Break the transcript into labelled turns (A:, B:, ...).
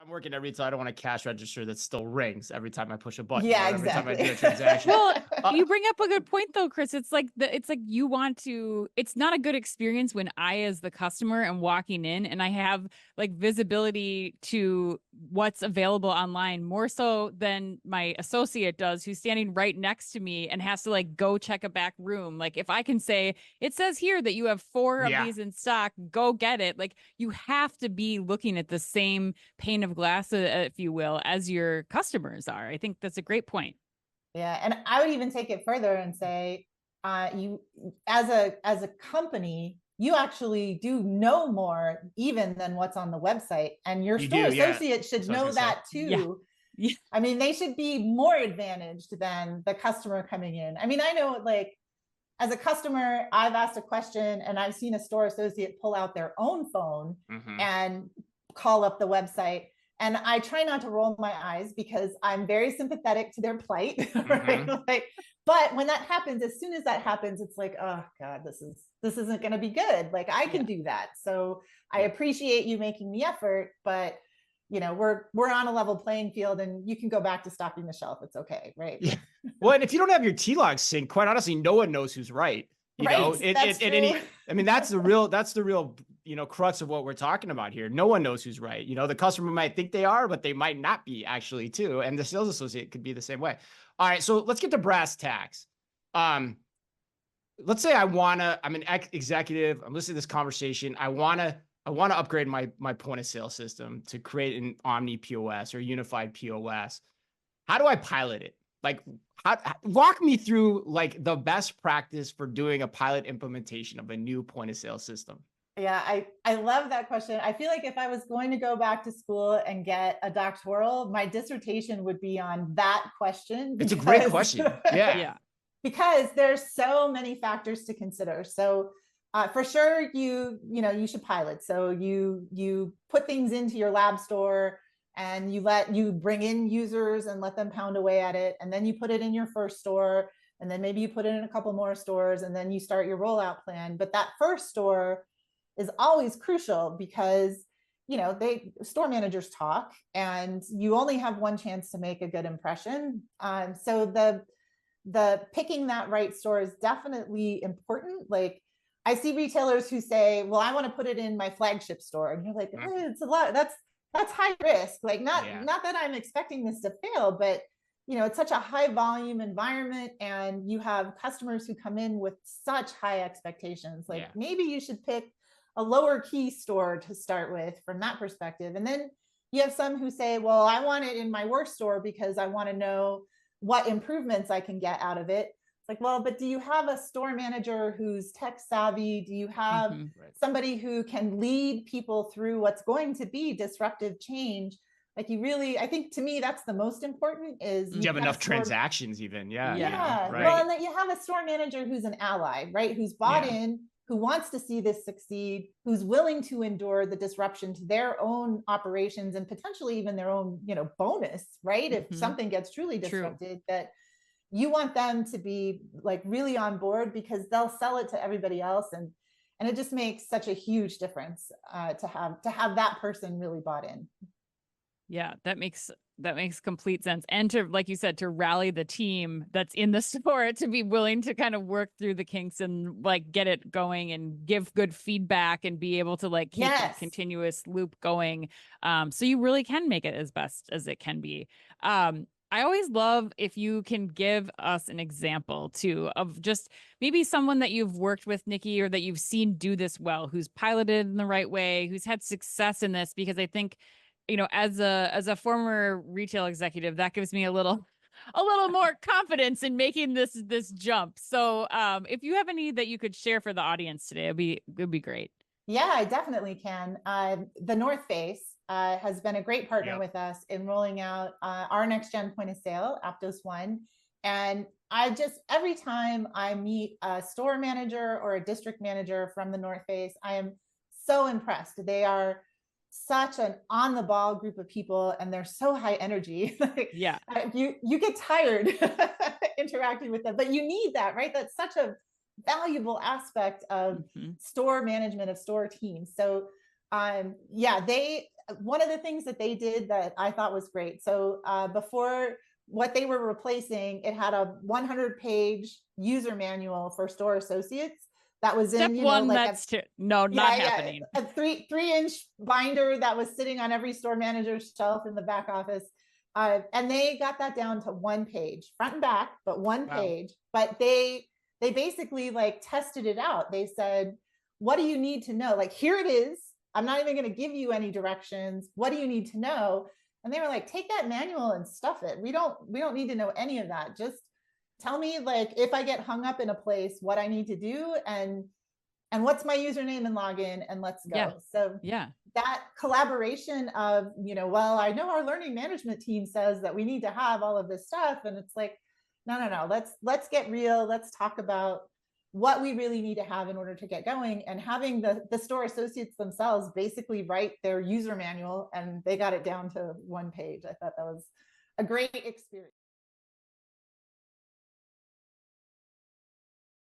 A: working at retail. I don't want a cash register that still rings every time I push a button.
B: Yeah,
A: every
B: exactly.
A: time I do a transaction.
C: Well, you bring up a good point though, Chris. It's like you want to, it's not a good experience when I, as the customer, am walking in and I have like visibility to what's available online more so than my associate does, who's standing right next to me and has to like go check a back room. Like if I can say, it says here that you have 4 of these in stock, go get it. Like you have to be looking at the same pane of glass, if you will, as your customers are. I think that's a great point.
B: Yeah. And I would even take it further and say, you as a company, you actually do know more even than what's on the website, and your store associate should know that too.
C: Yeah.
B: I mean, they should be more advantaged than the customer coming in. I mean, I know, like, as a customer, I've asked a question and I've seen a store associate pull out their own phone and call up the website. And I try not to roll my eyes because I'm very sympathetic to their plight. Right? Like, but when that happens, as soon as that happens, it's like, oh God, this isn't going to be good. Like I can do that. So I appreciate you making the effort, but you know, we're on a level playing field and you can go back to stocking the shelf. It's okay. Right.
A: Yeah. Well, and if you don't have your T-log synced, quite honestly, no one knows who's right. You know, I mean, that's the real, you know, crux of what we're talking about here. No one knows who's right. You know, the customer might think they are, but they might not be actually too. And the sales associate could be the same way. All right. So let's get to brass tacks. Let's say I'm an executive. I'm listening to this conversation. I want to upgrade my point of sale system to create an omni POS or unified POS. How do I pilot it? Like, walk me through like the best practice for doing a pilot implementation of a new point of sale system.
B: Yeah, I love that question. I feel like if I was going to go back to school and get a doctoral, my dissertation would be on that question.
A: It's a great question. Yeah.
B: Because there's so many factors to consider. So for sure, you should pilot. So you put things into your lab store and you bring in users and let them pound away at it. And then you put it in your first store. And then maybe you put it in a couple more stores and then you start your rollout plan. But that first store is always crucial because, you know, store managers talk and you only have one chance to make a good impression. So the picking that right store is definitely important. Like I see retailers who say, well, I want to put it in my flagship store. And you're like, it's a lot. That's high risk. Like not that I'm expecting this to fail, but you know, it's such a high volume environment and you have customers who come in with such high expectations. Like maybe you should pick a lower key store to start with from that perspective. And then you have some who say, well, I want it in my worst store because I want to know what improvements I can get out of it. It's like, well, but do you have a store manager who's tech savvy? Do you have somebody who can lead people through what's going to be disruptive change? Like you really, I think to me, that's the most important is
A: you have enough transactions even. Yeah.
B: Right. Well, and that you have a store manager who's an ally, right? Who's bought in, who wants to see this succeed, who's willing to endure the disruption to their own operations and potentially even their own, you know, bonus, right? If something gets truly disrupted, that you want them to be like really on board because they'll sell it to everybody else. And it just makes such a huge difference to have that person really bought in.
C: Yeah, that makes complete sense. And to, like you said, to rally the team that's in the store to be willing to kind of work through the kinks and like get it going and give good feedback and be able to like keep that continuous loop going. So you really can make it as best as it can be. I always love if you can give us an example too of just maybe someone that you've worked with, Nikki, or that you've seen do this well, who's piloted in the right way, who's had success in this, because I think, you know, as a former retail executive, that gives me a little more confidence in making this jump. So if you have any that you could share for the audience today, it'd be great.
B: Yeah, I definitely can. The North Face has been a great partner with us in rolling out our next gen point of sale, Aptos One. And every time I meet a store manager or a district manager from the North Face, I am so impressed. They are such an on the ball group of people and they're so high energy. You get tired interacting with them, but you need that, right? That's such a valuable aspect of store management, of store teams. So Yeah, one of the things that they did that I thought was great. So before, what they were replacing, it had a 100-page user manual for store associates that was
C: Step
B: in,
C: one,
B: like
C: that's not happening.
B: a 3-inch binder that was sitting on every store manager's shelf in the back office. And they got that down to 1 page, front and back, but 1 page. But they basically like tested it out. They said, what do you need to know? Like, here it is. I'm not even going to give you any directions. What do you need to know? And they were like, take that manual and stuff it. We don't need to know any of that. Just tell me, like, if I get hung up in a place, what I need to do, and what's my username and login, and let's go.
C: Yeah.
B: So
C: yeah,
B: that collaboration of, well, I know our learning management team says that we need to have all of this stuff. And it's like, no, let's get real. Let's talk about what we really need to have in order to get going, and having the store associates themselves basically write their user manual, and they got it down to 1 page. I thought that was a great experience.